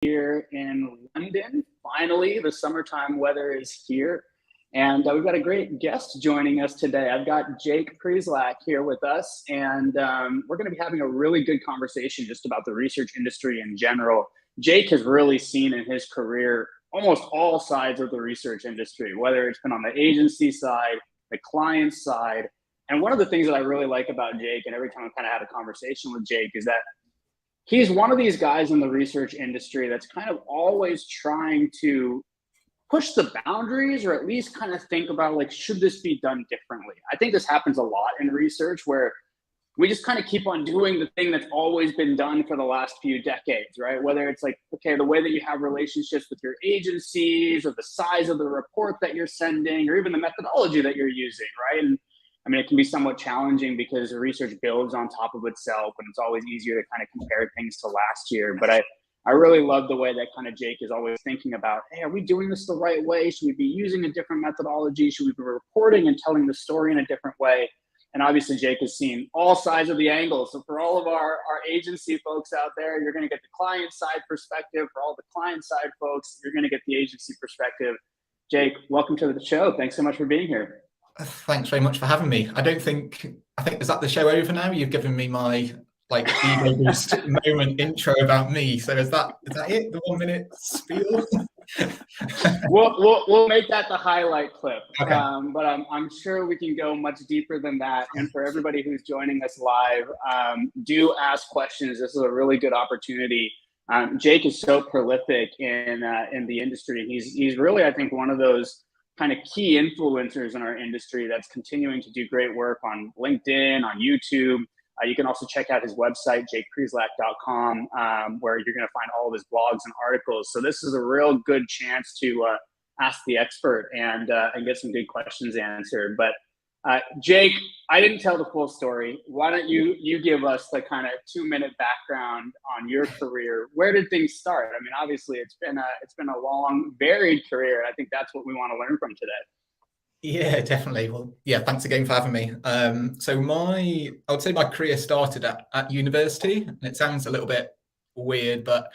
here in London. Finally, the summertime weather is here. And we've got a great guest joining us today. I've got Jake Pryszlak here with us, and we're going to be having a really good conversation just about the research industry in general. Jake has really seen in his career almost all sides of the research industry, whether it's been on the agency side, the client side. And one of the things that I really like about Jake, and every time I've kind of had a conversation with Jake, is that he's one of these guys in the research industry that's kind of always trying to push the boundaries, or at least kind of think about, like, should this be done differently? I think this happens a lot in research, where we just kind of keep on doing the thing that's always been done for the last few decades, right? Whether it's like, okay, the way that you have relationships with your agencies, or the size of the report that you're sending, or even the methodology that you're using, right? And I mean, it can be somewhat challenging because the research builds on top of itself, and it's always easier to kind of compare things to last year. But I really love the way that kind of Jake is always thinking about, hey, are we doing this the right way? Should we be using a different methodology? Should we be reporting and telling the story in a different way? And obviously, Jake has seen all sides of the angles. So for all of our agency folks out there, you're going to get the client side perspective. For all the client side folks, you're going to get the agency perspective. Jake, welcome to the show. Thanks so much for being here. Thanks very much for having me. I think, is that the show over now? You've given me my ego boost moment intro about me. So is that it? The 1 minute spiel? We'll make that the highlight clip. Okay. But I'm sure we can go much deeper than that. And for everybody who's joining us live, do ask questions. This is a really good opportunity. Jake is so prolific in the industry. He's really, I think, one of those kind of key influencers in our industry that's continuing to do great work on LinkedIn, on YouTube. You can also check out his website, jakepryszlak.com, where you're going to find all of his blogs and articles. So this is a real good chance to ask the expert and get some good questions answered. But Jake, I didn't tell the full story. Why don't you give us the kind of 2-minute background on your career? Where did things start? I mean, obviously, it's been a long, varied career. I think that's what we want to learn from today. Yeah, definitely. Well, yeah, thanks again for having me. So I would say my career started at university, and it sounds a little bit weird, but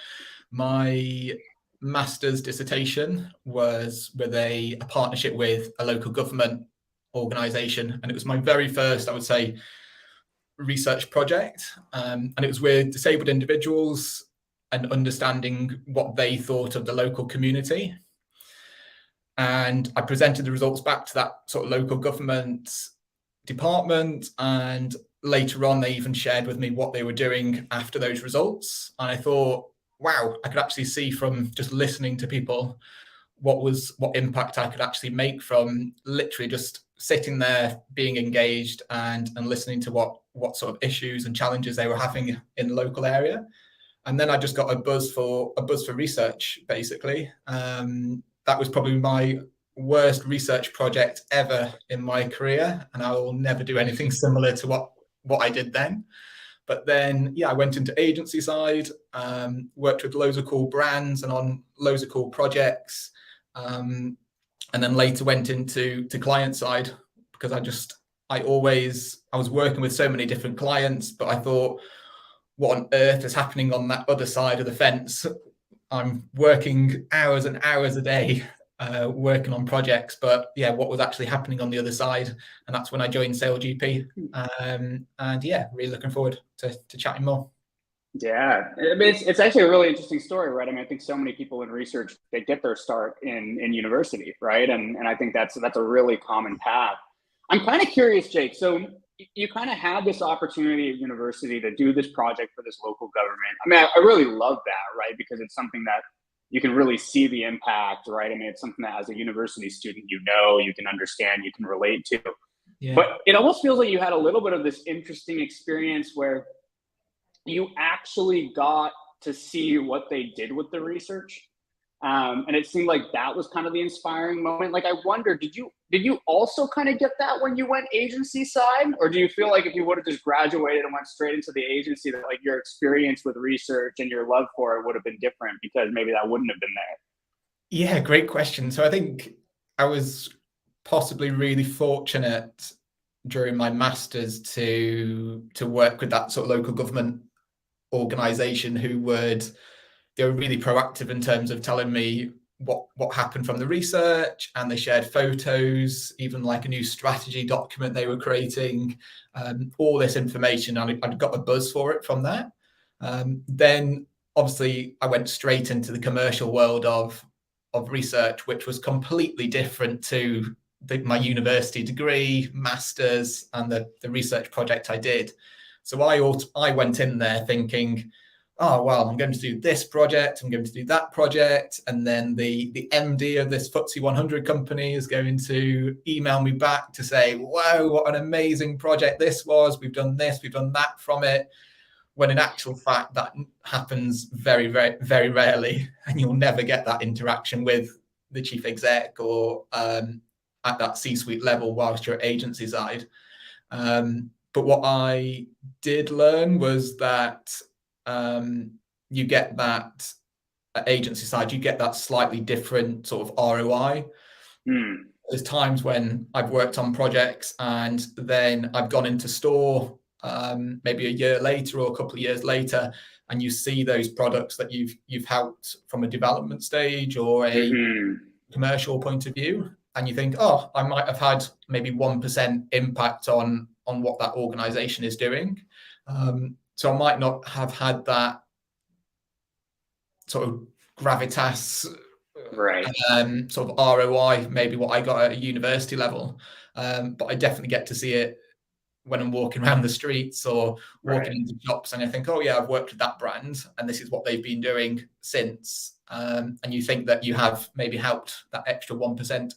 my master's dissertation was with a partnership with a local government organisation, and it was my very first, I would say, research project, and it was with disabled individuals and understanding what they thought of the local community. And I presented the results back to that sort of local government department, and later on they even shared with me what they were doing after those results. And I thought, wow, I could actually see from just listening to people what impact I could actually make from literally just sitting there, being engaged and listening to what sort of issues and challenges they were having in the local area. And then I just got a buzz for research, basically. That was probably my worst research project ever in my career, and I will never do anything similar to what I did then. But then, yeah, I went into agency side, worked with loads of cool brands and on loads of cool projects, and then later went into client side, because I was working with so many different clients, but I thought, what on earth is happening on that other side of the fence? I'm working hours and hours a day working on projects, but yeah, what was actually happening on the other side? And that's when I joined SailGP. And yeah, really looking forward to chatting more. Yeah, I mean, it's actually a really interesting story, right? I mean, I think so many people in research, they get their start in university, right? And I think that's a really common path. I'm kind of curious, Jake. So you kind of had this opportunity at university to do this project for this local government. I mean, I really love that, right? Because it's something that you can really see the impact, right? I mean, it's something that as a university student, you can understand, you can relate to. Yeah. But it almost feels like you had a little bit of this interesting experience where you actually got to see what they did with the research. And it seemed like that was kind of the inspiring moment. Like, I wonder, did you also kind of get that when you went agency side? Or do you feel like if you would have just graduated and went straight into the agency, that like your experience with research and your love for it would have been different because maybe that wouldn't have been there? Yeah, great question. So I think I was possibly really fortunate during my master's to work with that sort of local government organization who would were really proactive in terms of telling me what happened from the research, and they shared photos, even like a new strategy document they were creating, all this information, and I got a buzz for it from that. Then obviously I went straight into the commercial world of research, which was completely different to my university degree, masters, and the research project I did. So I went in there thinking, oh, well, I'm going to do this project, I'm going to do that project, and then the MD of this FTSE 100 company is going to email me back to say, wow, what an amazing project this was, we've done this, we've done that from it, when in actual fact that happens very, very, very rarely, and you'll never get that interaction with the chief exec or at that C-suite level whilst you're agency side. But what I did learn was that you get that at agency side, you get that slightly different sort of ROI. There's times when I've worked on projects and then I've gone into store maybe a year later or a couple of years later, and you see those products that you've helped from a development stage or a commercial point of view, and you think, oh, I might have had maybe 1% impact on what that organization is doing. So I might not have had that sort of gravitas, right? Sort of ROI, maybe what I got at a university level. But I definitely get to see it when I'm walking around the streets or walking into shops, and I think, oh yeah, I've worked with that brand and this is what they've been doing since. And you think that you have maybe helped that extra 1%.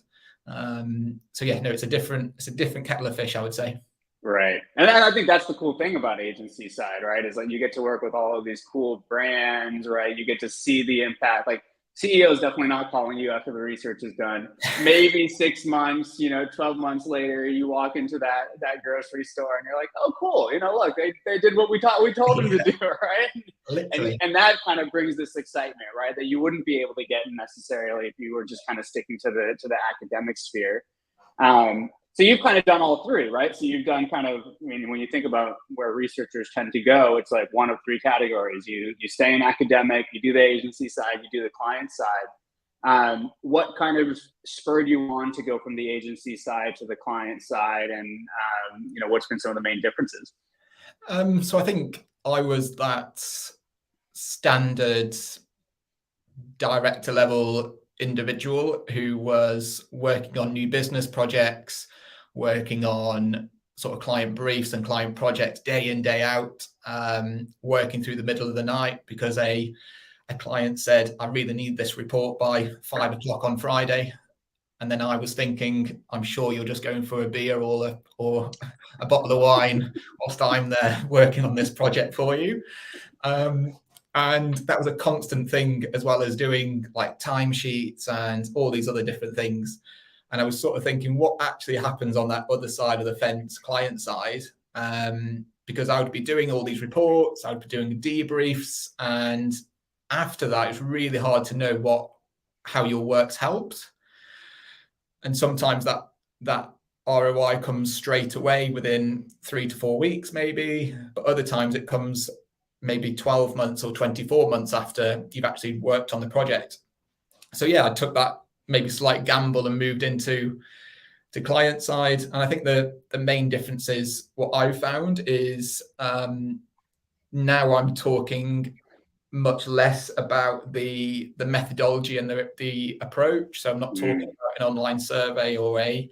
So yeah, no, it's a different kettle of fish, I would say. Right. And I think that's the cool thing about agency side, right? Is like you get to work with all of these cool brands, right? You get to see the impact. Like CEO is definitely not calling you after the research is done. Maybe 6 months, 12 months later, you walk into that grocery store and you're like, oh, cool. Look, they did what we told them to do, right? Literally. And that kind of brings this excitement, right? That you wouldn't be able to get necessarily if you were just kind of sticking to the academic sphere. So you've kind of done all three, right? So you've done kind of, when you think about where researchers tend to go, it's like one of three categories. You stay in academic, you do the agency side, you do the client side. What kind of spurred you on to go from the agency side to the client side, and what's been some of the main differences? So I think I was that standard director level individual who was working on new business projects, working on sort of client briefs and client projects day in, day out, working through the middle of the night because a client said, I really need this report by 5 o'clock on Friday. And then I was thinking, I'm sure you're just going for a beer or a bottle of wine whilst I'm there working on this project for you. And that was a constant thing, as well as doing like timesheets and all these other different things. And I was sort of thinking, what actually happens on that other side of the fence, client side? Because I would be doing all these reports, I would be doing debriefs, and after that, it's really hard to know how your work's helped. And sometimes that ROI comes straight away within 3 to 4 weeks, maybe, but other times it comes maybe 12 months or 24 months after you've actually worked on the project. So yeah, I took that maybe slight gamble and moved into client side. And I think the main difference is what I've found is now I'm talking much less about the methodology and the approach. So I'm not talking about an online survey or a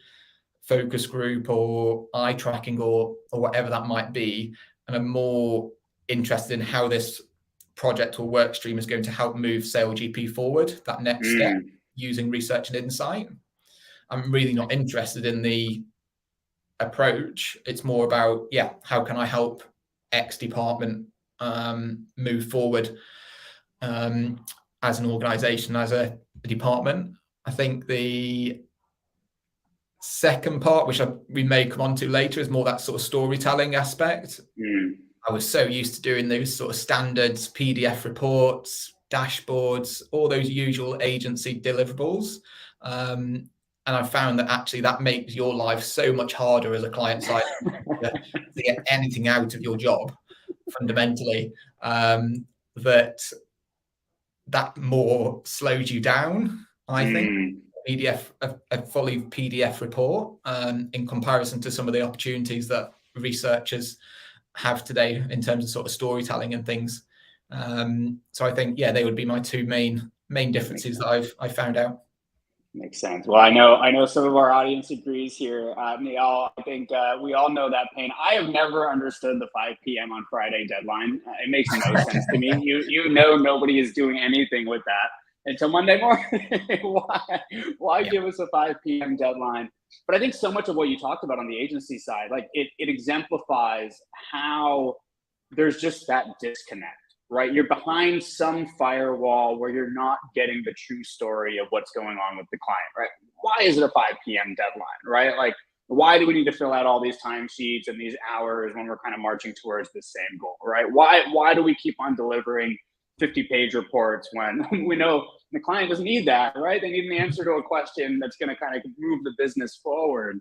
focus group or eye tracking or whatever that might be. And I'm more interested in how this project or work stream is going to help move SaleGP forward, that next step, using research and insight. I'm really not interested in the approach. It's more about, how can I help X department move forward as an organization, as a department. I think the second part, which we may come on to later, is more that sort of storytelling aspect. I was so used to doing those sort of standards, PDF reports, dashboards, all those usual agency deliverables. And I found that actually that makes your life so much harder as a client side to get anything out of your job fundamentally, that that more slows you down, I think. Mm. A fully PDF report in comparison to some of the opportunities that researchers have today in terms of sort of storytelling and things. So I think, yeah, they would be my two main differences that I've found out. Makes sense. Well, I know some of our audience agrees here. Neil, I think we all know that pain. I have never understood the 5 p.m. on Friday deadline. It makes no sense to me. You know, nobody is doing anything with that until Monday morning. Why give us a 5 p.m. deadline? But I think so much of what you talked about on the agency side, like it exemplifies how there's just that disconnect. Right? You're behind some firewall where you're not getting the true story of what's going on with the client, right? Why is it a 5 p.m. deadline, right? Like, why do we need to fill out all these timesheets and these hours when we're kind of marching towards the same goal, right? Why do we keep on delivering 50-page reports when we know the client doesn't need that, right? They need an answer to a question that's going to kind of move the business forward.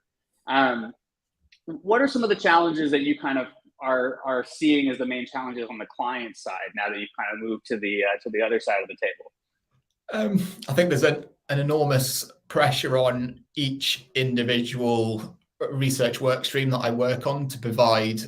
What are some of the challenges that you kind of are seeing as the main challenges on the client side now that you've kind of moved to the other side of the table? I think there's an enormous pressure on each individual research work stream that I work on to provide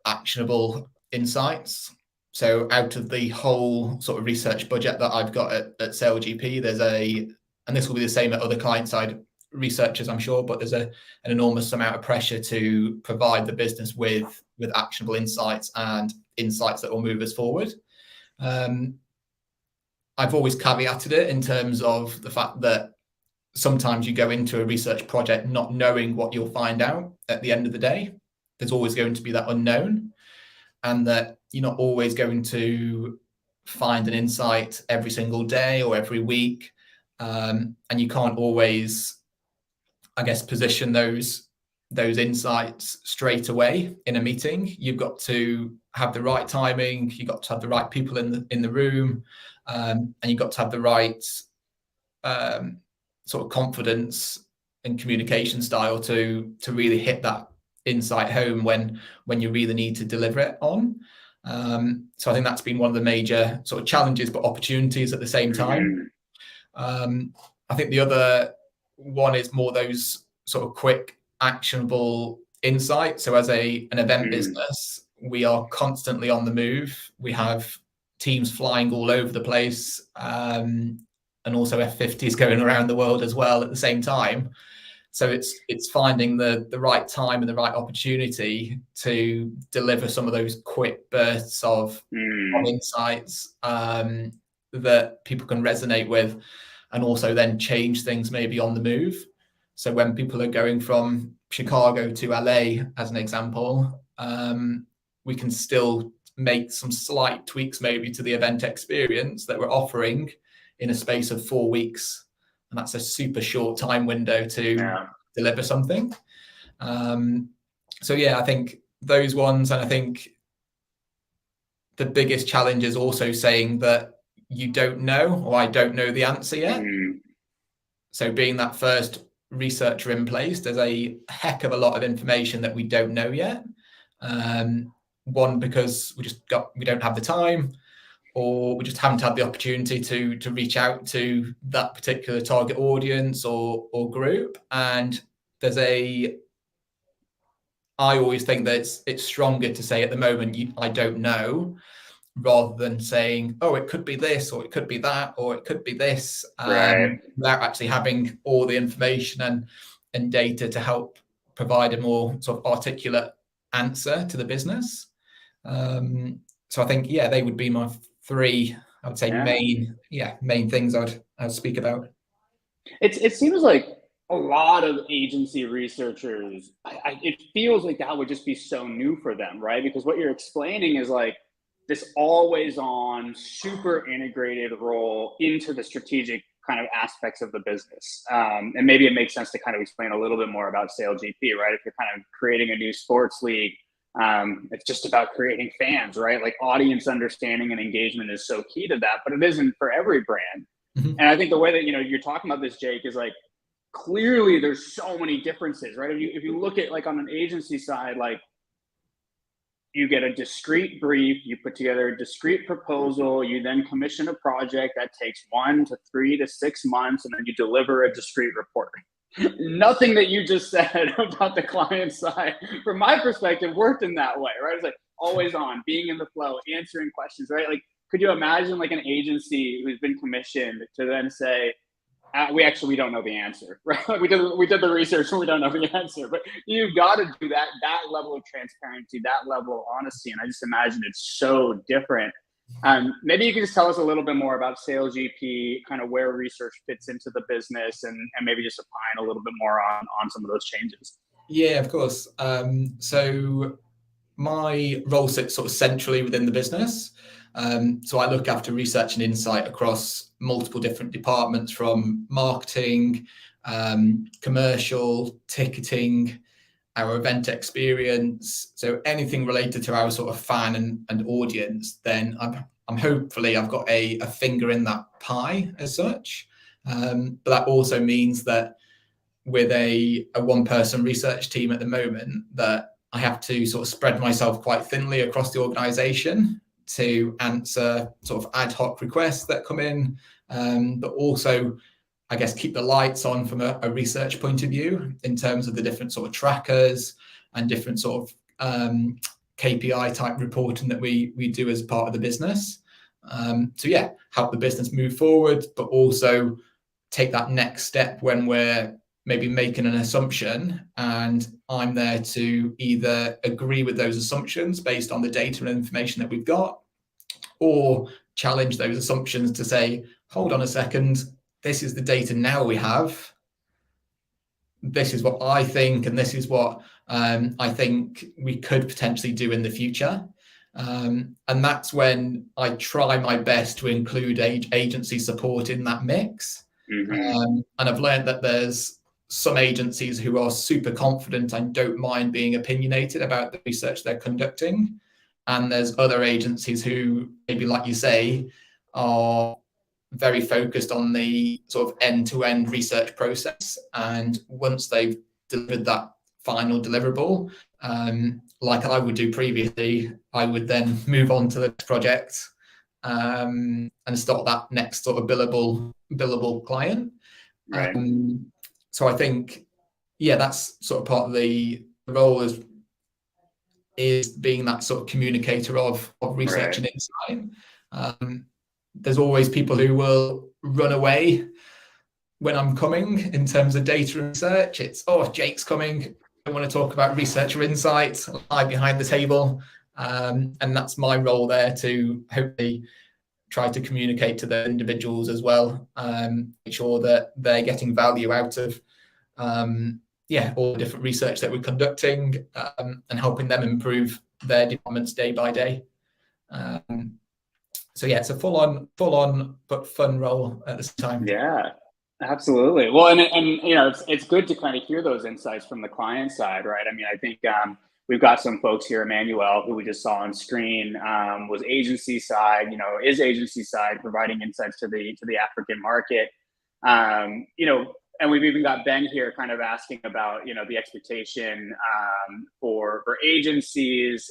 actionable insights. So out of the whole sort of research budget that I've got at SailGP, there's and this will be the same at other client side researchers, I'm sure, but there's an enormous amount of pressure to provide the business with actionable insights and insights that will move us forward. I've always caveated it in terms of the fact that sometimes you go into a research project not knowing what you'll find out at the end of the day. There's always going to be that unknown, and that you're not always going to find an insight every single day or every week. And you can't always, I guess, position those insights straight away in a meeting. You've got to have the right timing. You've got to have the right people in the room, and you've got to have the right sort of confidence and communication style to really hit that insight home when you really need to deliver it on. So I think that's been one of the major sort of challenges, but opportunities at the same time. I think the other one is more those sort of quick, actionable insights. So as an event business, we are constantly on the move. We have teams flying all over the place, and also F-50s going around the world as well at the same time. So it's finding the right time and the right opportunity to deliver some of those quick bursts of insights that people can resonate with, and also then change things maybe on the move. So when people are going from Chicago to LA, as an example, we can still make some slight tweaks maybe to the event experience that we're offering in a space of 4 weeks. And that's a super short time window to deliver something. So yeah, I think those ones, and I think the biggest challenge is also saying that you don't know, or I don't know the answer yet. So being that first researcher in place, there's a heck of a lot of information that we don't know yet. One, because we don't have the time, or we just haven't had the opportunity to reach out to that particular target audience or group. And I always think that it's stronger to say at the moment, I don't know, rather than saying, oh, it could be this, or it could be that, or it could be this, without actually having all the information and data to help provide a more sort of articulate answer to the business. So I think, yeah, they would be my 3, I would say, main things I'd speak about. It seems like a lot of agency researchers, it feels like that would just be so new for them, right? Because what you're explaining is like this always on, super integrated role into the strategic kind of aspects of the business. And maybe it makes sense to kind of explain a little bit more about SailGP, right? If you're kind of creating a new sports league, it's just about creating fans, right? Like audience understanding and engagement is so key to that, but it isn't for every brand. And I think the way that, you're talking about this, Jake, is like, clearly there's so many differences, right? If you look at like on an agency side, like, you get a discrete brief, you put together a discrete proposal, you then commission a project that takes 1 to 3 to 6 months, and then you deliver a discrete report. Nothing that you just said about the client side, from my perspective, worked in that way, right? It's like always on, being in the flow, answering questions, right? Like, could you imagine like an agency who's been commissioned to then say, we don't know the answer, right? Like we did the research and we don't know the answer, but you've got to do that level of transparency, that level of honesty. And I just imagine it's so different. Maybe you can just tell us a little bit more about Sales GP, kind of where research fits into the business, and maybe just opine a little bit more on some of those changes. Yeah, of course. So my role sits sort of centrally within the business. So I look after research and insight across multiple different departments, from marketing, commercial, ticketing, our event experience. So anything related to our sort of fan and audience, then I'm hopefully I've got a finger in that pie as such. But that also means that with a one-person research team at the moment, that I have to sort of spread myself quite thinly across the organization to answer sort of ad hoc requests that come in, but also, I guess, keep the lights on from a research point of view in terms of the different sort of trackers and different sort of KPI type reporting that we do as part of the business. So yeah, help the business move forward, but also take that next step when we're maybe making an assumption, and I'm there to either agree with those assumptions based on the data and information that we've got, or challenge those assumptions to say, hold on a second, this is the data now we have. This is what I think, and this is what I think we could potentially do in the future. And that's when I try my best to include agency support in that mix. Mm-hmm. And I've learned that there's some agencies who are super confident and don't mind being opinionated about the research they're conducting. And there's other agencies who, maybe like you say, are very focused on the sort of end-to-end research process. And once they've delivered that final deliverable, like I would do previously, I would then move on to the project and start that next sort of billable client. Right. So I think, yeah, that's sort of part of the role is being that sort of communicator of research and insight. There's always people who will run away when I'm coming in terms of data and research. It's, oh, Jake's coming, I want to talk about research or insight, lie behind the table. And that's my role there, to hopefully try to communicate to the individuals as well, make sure that they're getting value out of all the different research that we're conducting, and helping them improve their departments day by day. So yeah, it's a full on but fun role at this time. Yeah, absolutely. Well, and you know, it's good to kind of hear those insights from the client side, right? I mean, I think we've got some folks here, Emmanuel, who we just saw on screen, was agency side, you know, is agency side providing insights to the African market. You know, and we've even got Ben here kind of asking about, you know, the expectation for agencies.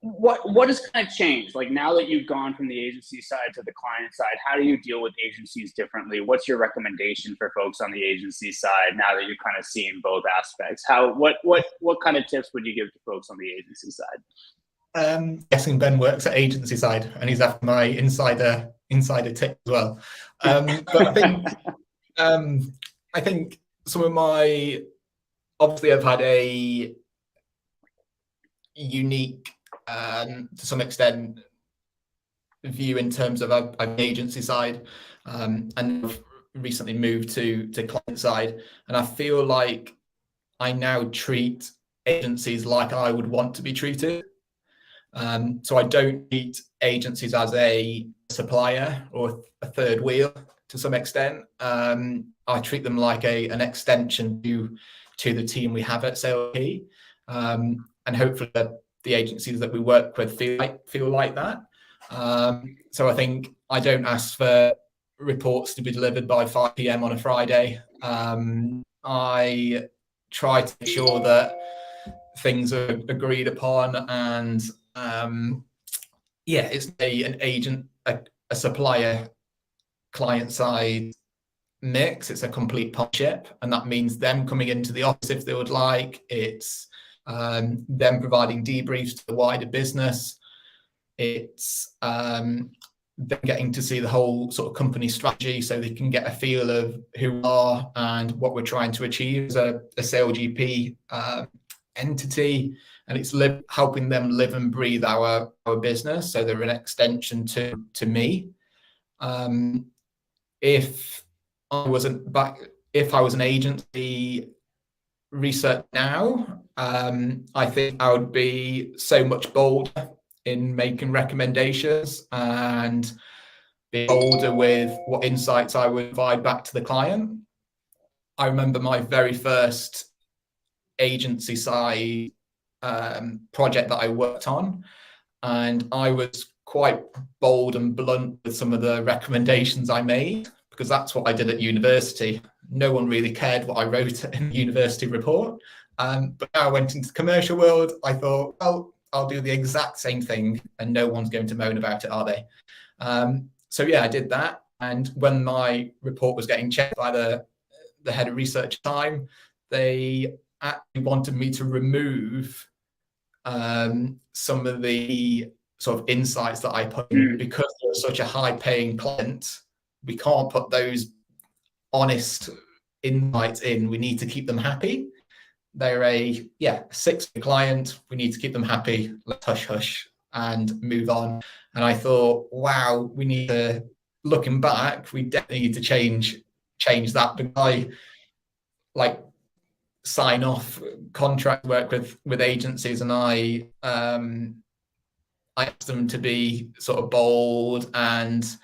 What has kind of changed? Like, now that you've gone from the agency side to the client side, how do you deal with agencies differently? What's your recommendation for folks on the agency side now that you've kind of seen both aspects? What kind of tips would you give to folks on the agency side? Guessing Ben works at agency side and he's after my insider tip as well. But I think some of my, obviously I've had a unique, to some extent, view in terms of an agency side, and I've recently moved to client side, and I feel like I now treat agencies like I would want to be treated. So I don't treat agencies as a supplier or a third wheel to some extent. I treat them like an extension to the team we have at SailP, and hopefully the agencies that we work with feel like that. So I think I don't ask for reports to be delivered by 5 p.m. on a Friday. I try to ensure that things are agreed upon, and it's an agent, a supplier client side mix. It's a complete partnership, and that means them coming into the office if they would like. It's them providing debriefs to the wider business. It's them getting to see the whole sort of company strategy, so they can get a feel of who we are and what we're trying to achieve as a SailGP entity. And it's helping them live and breathe our business, so they're an extension to me. If I was an agency research now, I think I would be so much bolder in making recommendations and be bolder with what insights I would provide back to the client. I remember my very first agency side project that I worked on, and I was quite bold and blunt with some of the recommendations I made, because that's what I did at university. No one really cared what I wrote in the university report. But now I went into the commercial world, I thought, well, I'll do the exact same thing and no one's going to moan about it, are they? So I did that. And when my report was getting checked by the head of research at the time, they actually wanted me to remove some of the sort of insights that I put in, because they're such a high paying client. We can't put those honest insights in. We need to keep them happy. They're a 6-figure client. We need to keep them happy. Let's hush hush and move on. And I thought, wow, we need to, looking back, we definitely need to change that. Because I sign off contract work with agencies, and I ask them to be sort of bold and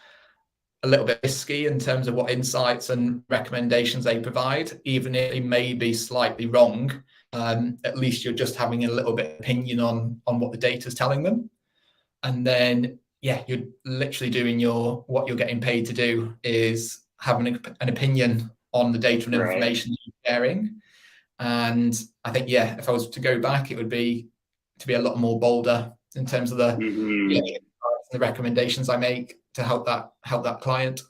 a little bit risky in terms of what insights and recommendations they provide, even if they may be slightly wrong. At least you're just having a little bit of opinion on what the data is telling them. And then, you're literally doing what you're getting paid to do, is having an opinion on the data and information you're sharing. And I think, if I was to go back, it would be to be a lot more bolder in terms of the recommendations I make to help that client.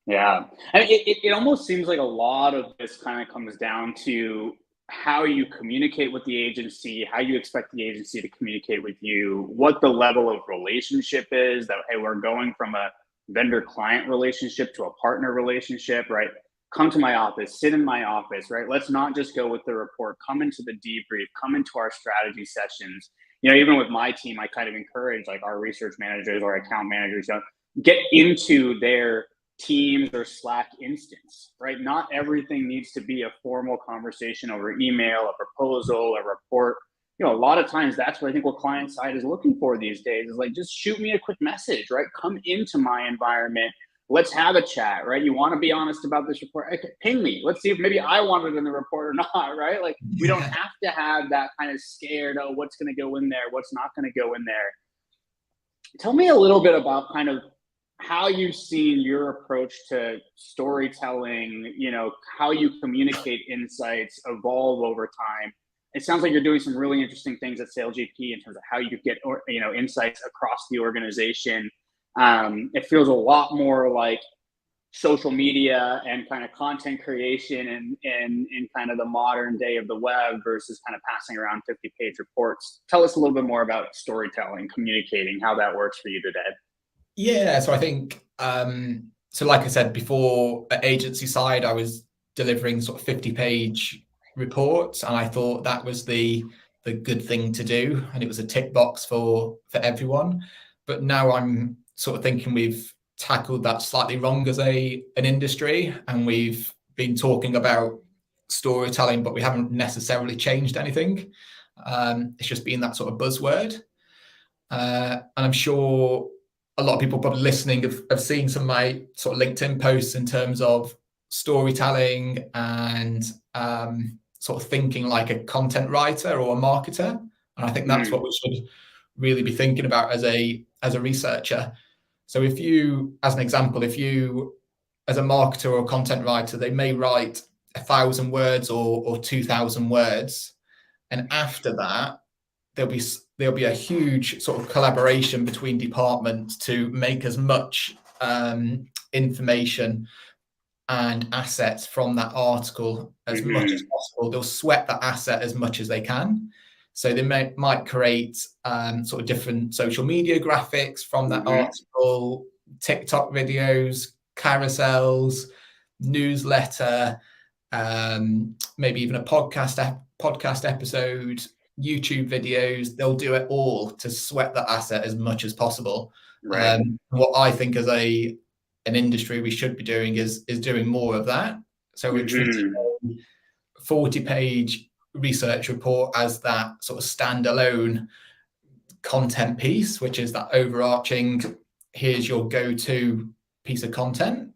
Yeah. I mean, it almost seems like a lot of this kind of comes down to how you communicate with the agency, how you expect the agency to communicate with you, what the level of relationship is, that, hey, we're going from a vendor-client relationship to a partner relationship, right? Come to my office, sit in my office, right? Let's not just go with the report, come into the debrief, come into our strategy sessions. Even with my team, I kind of encourage our research managers or account managers to get into their Teams or Slack instance, right? Not everything needs to be a formal conversation over email, a proposal, a report. A lot of times that's what I think what client side is looking for these days is just shoot me a quick message, right? Come into my environment. Let's have a chat, right? You want to be honest about this report? Okay, ping me. Let's see if maybe I want it in the report or not, right? We don't have to have that kind of scared, oh, what's going to go in there? What's not going to go in there? Tell me a little bit about kind of how you've seen your approach to storytelling, how you communicate insights evolve over time. It sounds like you're doing some really interesting things at SailGP in terms of how you get, insights across the organization. It feels a lot more like social media and kind of content creation and in kind of the modern day of the web versus kind of passing around 50-page reports. Tell us a little bit more about storytelling, communicating, how that works for you today. Yeah, so I think, like I said before, at agency side, I was delivering sort of 50-page reports, and I thought that was the good thing to do, and it was a tick box for everyone. But now I'm sort of thinking we've tackled that slightly wrong as an industry, and we've been talking about storytelling, but we haven't necessarily changed anything. It's just been that sort of buzzword. And I'm sure a lot of people probably listening have seen some of my sort of LinkedIn posts in terms of storytelling and sort of thinking like a content writer or a marketer. And I think that's what we should really be thinking about as a researcher. So if you, as an example, if you, as a marketer or a content writer, they may write 1,000 words or 2,000 words. And after that, there'll be a huge sort of collaboration between departments to make as much information and assets from that article as much as possible. They'll sweat that asset as much as they can. So they might create sort of different social media graphics from that article, TikTok videos, carousels, newsletter, maybe even a podcast episode, YouTube videos. They'll do it all to sweat that asset as much as possible. Right. What I think as an industry we should be doing is doing more of that. So we're treating a 40-page research report as that sort of standalone content piece, which is that overarching, here's your go-to piece of content.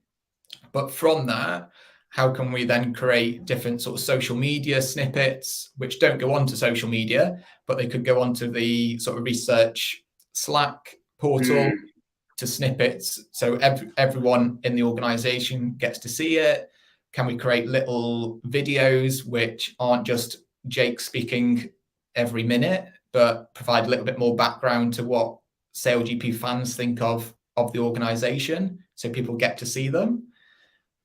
But from that, how can we then create different sort of social media snippets, which don't go onto social media, but they could go onto the sort of research Slack portal to snippets. So everyone in the organization gets to see it. Can we create little videos which aren't just Jake speaking every minute, but provide a little bit more background to what SailGP fans think of the organization, so people get to see them?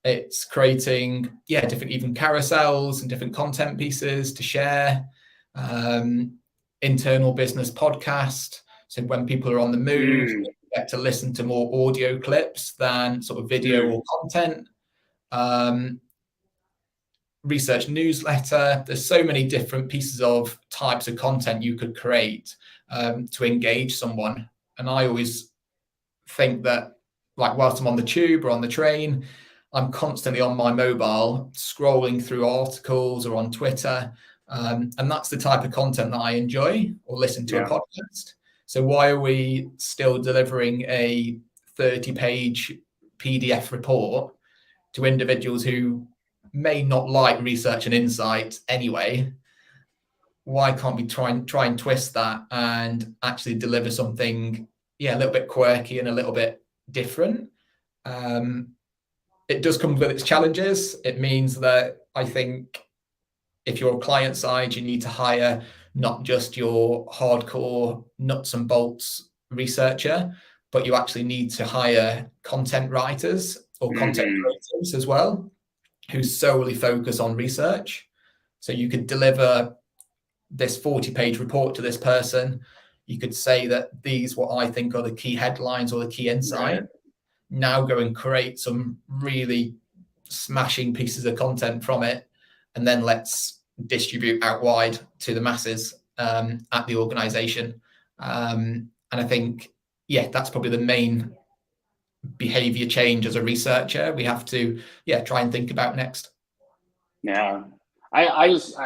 It's creating, different even carousels and different content pieces to share. Internal business podcast. So when people are on the move, they get to listen to more audio clips than sort of video or content. Research newsletter. There's so many different pieces of types of content you could create to engage someone. And I always think that, like, whilst I'm on the tube or on the train, I'm constantly on my mobile scrolling through articles or on Twitter. And that's the type of content that I enjoy, or listen to a podcast. So why are we still delivering a 30-page PDF report to individuals who may not like research and insight anyway? Why can't we try and twist that and actually deliver something, a little bit quirky and a little bit different? It does come with its challenges. It means that I think if you're client side, you need to hire not just your hardcore nuts and bolts researcher, but you actually need to hire content writers or content creators as well, who solely focus on research. So you could deliver this 40-page report to this person. You could say that these, what I think are the key headlines or the key insight. Right. Now go and create some really smashing pieces of content from it, and then let's distribute out wide to the masses at the organization. And I think, that's probably the main behavior change as a researcher we have to try and think about next. I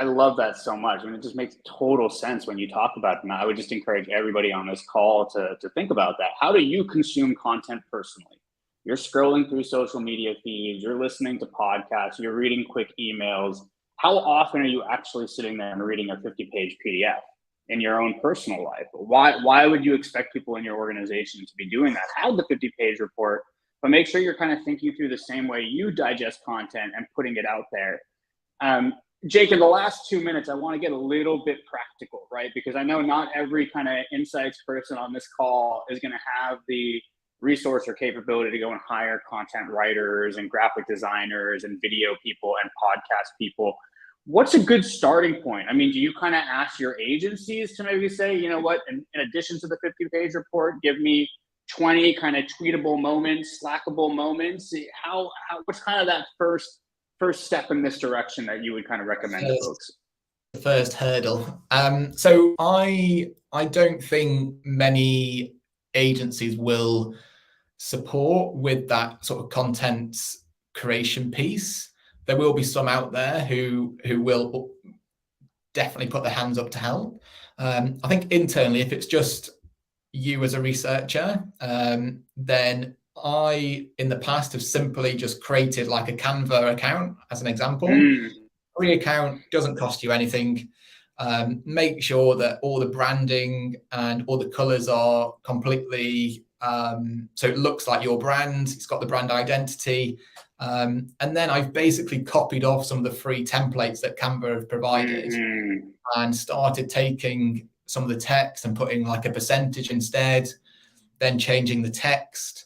love that so much. I mean, it just makes total sense when you talk about it. And I would just encourage everybody on this call to think about that. How do you consume content personally? You're scrolling through social media feeds, you're listening to podcasts, you're reading quick emails. How often are you actually sitting there and reading a 50-page PDF in your own personal life? Why would you expect people in your organization to be doing that? Have the 50-page report, but make sure you're kind of thinking through the same way you digest content and putting it out there. Jake, in the last 2 minutes, I want to get a little bit practical, right? Because I know not every kind of insights person on this call is going to have the resource or capability to go and hire content writers and graphic designers and video people and podcast people. What's a good starting point? I mean, do you kind of ask your agencies to maybe say, you know what, in addition to the 50-page report, give me 20 kind of tweetable moments, slackable moments? What's kind of that first step in this direction that you would kind of recommend to folks? The first hurdle. So I don't think many agencies will support with that sort of content creation piece. There will be some out there who will definitely put their hands up to help. I think internally, if it's just you as a researcher, then I, in the past, have simply just created like a Canva account as an example. Free account, doesn't cost you anything. Make sure that all the branding and all the colors are completely So it looks like your brand, it's got the brand identity. And then I've basically copied off some of the free templates that Canva have provided and started taking some of the text and putting like a percentage instead, then changing the text.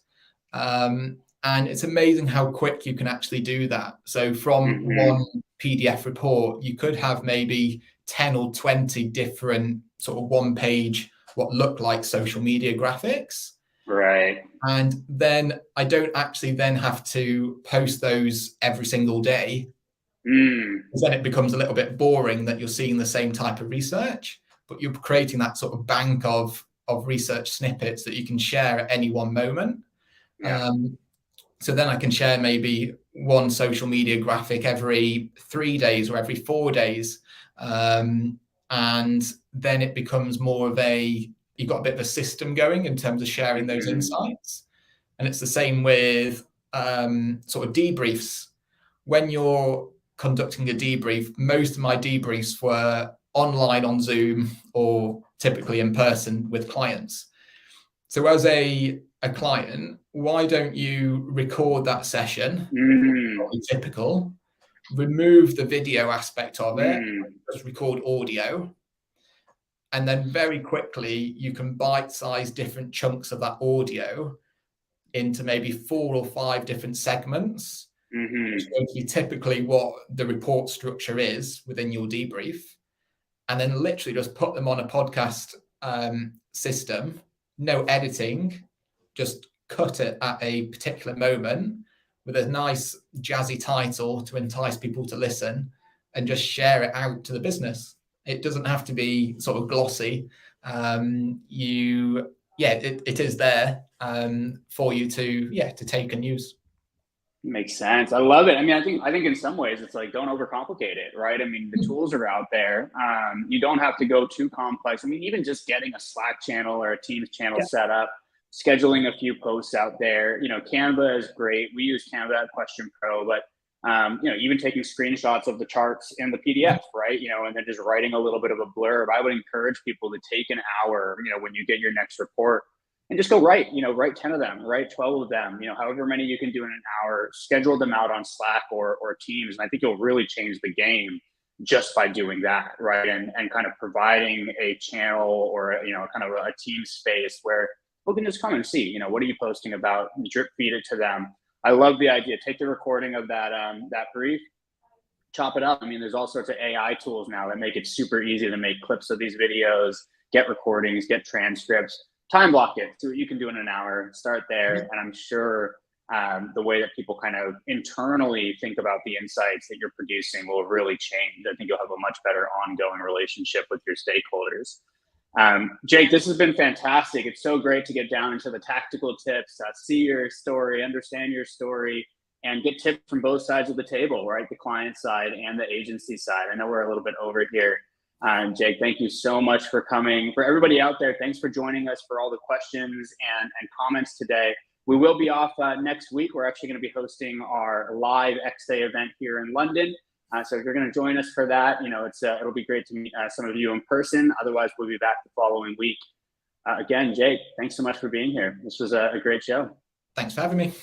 And it's amazing how quick you can actually do that. So from one PDF report, you could have maybe 10 or 20 different sort of one page, what look like social media graphics. Right. And then I don't actually then have to post those every single day. Because then it becomes a little bit boring that you're seeing the same type of research, but you're creating that sort of bank of research snippets that you can share at any one moment. Yeah. So then I can share maybe one social media graphic every 3 days or every 4 days. And then it becomes more of you've got a bit of a system going in terms of sharing those insights. And it's the same with sort of debriefs. When you're conducting a debrief, most of my debriefs were online on Zoom or typically in person with clients. So as a client, why don't you record that session? Typical. Remove the video aspect of it, just record audio. And then very quickly, you can bite-size different chunks of that audio into maybe 4 or 5 different segments, which is going to be typically what the report structure is within your debrief. And then literally just put them on a podcast system, no editing, just cut it at a particular moment with a nice jazzy title to entice people to listen and just share it out to the business. It doesn't have to be sort of glossy. It is there for you to take and use. Makes sense. I love it. I mean, I think in some ways it's like, don't overcomplicate it, right? I mean, the tools are out there. You don't have to go too complex. I mean, even just getting a Slack channel or a Teams channel set up, scheduling a few posts out there. Canva is great. We use Canva at Question Pro, but even taking screenshots of the charts in the PDF, right? And then just writing a little bit of a blurb. I would encourage people to take an hour, when you get your next report, and just go write 10 of them, write 12 of them, however many you can do in an hour, schedule them out on Slack or Teams. And I think you'll really change the game just by doing that, right? And kind of providing a channel or, kind of a team space where people can just come and see, what are you posting about, drip feed it to them. I love the idea. Take the recording of that brief, chop it up. I mean, there's all sorts of AI tools now that make it super easy to make clips of these videos, get recordings, get transcripts. Time block it, see what you can do in an hour, start there. And I'm sure the way that people kind of internally think about the insights that you're producing will really change. I think you'll have a much better ongoing relationship with your stakeholders. Jake, this has been fantastic. It's so great to get down into the tactical tips, see your story, understand your story, and get tips from both sides of the table, right? The client side and the agency side. I know we're a little bit over here. Jake, thank you so much for coming. For everybody out there, thanks for joining us, for all the questions and comments today. We will be off next week. We're actually going to be hosting our live X-Day event here in London. So if you're going to join us for that, it'll be great to meet some of you in person. Otherwise, we'll be back the following week. Again, Jake, thanks so much for being here. This was a great show. Thanks for having me.